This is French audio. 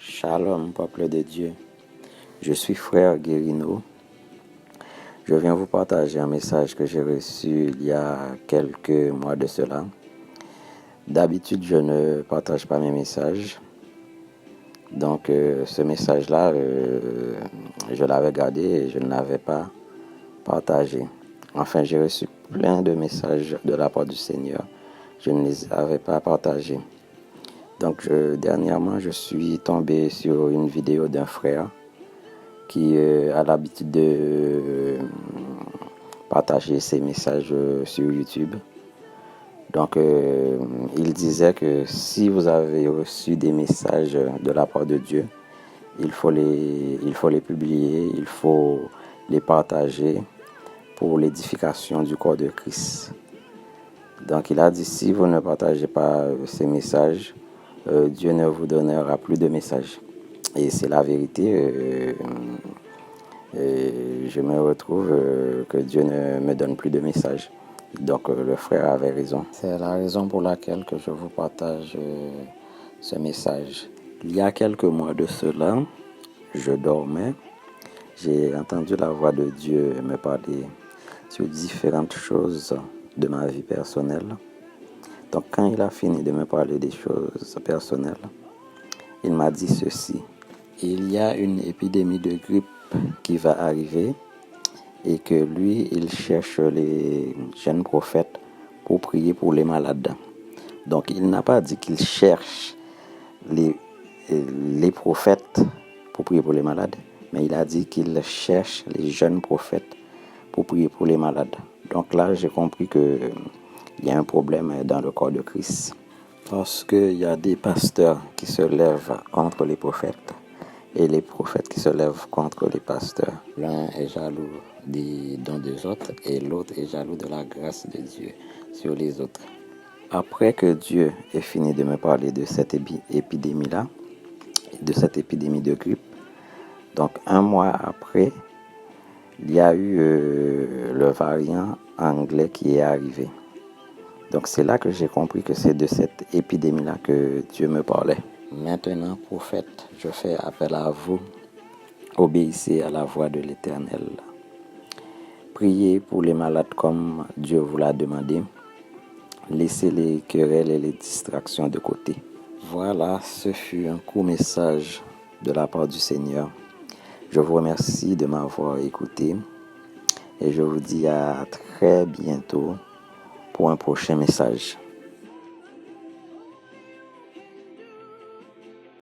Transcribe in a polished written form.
Shalom, peuple de Dieu. Je suis frère Guérino. Je viens vous partager un message que j'ai reçu il y a quelques mois de cela. D'habitude, je ne partage pas mes messages. Donc, ce message-là, je l'avais gardé et je ne l'avais pas partagé. Enfin, j'ai reçu plein de messages de la part du Seigneur. Je ne les avais pas partagés. Donc, dernièrement, je suis tombé sur une vidéo d'un frère qui a l'habitude de partager ses messages sur YouTube. Donc, il disait que si vous avez reçu des messages de la part de Dieu, il faut les publier, il faut les partager pour l'édification du corps de Christ. Donc, il a dit, si vous ne partagez pas ces messages, Dieu ne vous donnera plus de messages. Et c'est la vérité. Je me retrouve que Dieu ne me donne plus de messages. Donc, le frère avait raison. C'est la raison pour laquelle que je vous partage ce message. Il y a quelques mois de cela, je dormais. J'ai entendu la voix de Dieu me parler sur différentes choses de ma vie personnelle. Donc, quand il a fini de me parler des choses personnelles, il m'a dit ceci. Il y a une épidémie de grippe qui va arriver et que lui, il cherche les jeunes prophètes pour prier pour les malades. Donc, il n'a pas dit qu'il cherche les prophètes pour prier pour les malades, mais il a dit qu'il cherche les jeunes prophètes pour prier pour les malades. Donc là, j'ai compris qu'il y a un problème dans le corps de Christ. Parce qu'il y a des pasteurs qui se lèvent contre les prophètes et les prophètes qui se lèvent contre les pasteurs. L'un est jaloux des dons des autres et l'autre est jaloux de la grâce de Dieu sur les autres. Après que Dieu ait fini de me parler de cette épidémie-là, de cette épidémie de grippe, donc un mois après, il y a eu le variant anglais qui est arrivé. Donc c'est là que j'ai compris que c'est de cette épidémie-là que Dieu me parlait. Maintenant, prophète, je fais appel à vous. Obéissez à la voix de l'Éternel. Priez pour les malades comme Dieu vous l'a demandé. Laissez les querelles et les distractions de côté. Voilà, ce fut un court message de la part du Seigneur. Je vous remercie de m'avoir écouté et je vous dis à très bientôt pour un prochain message.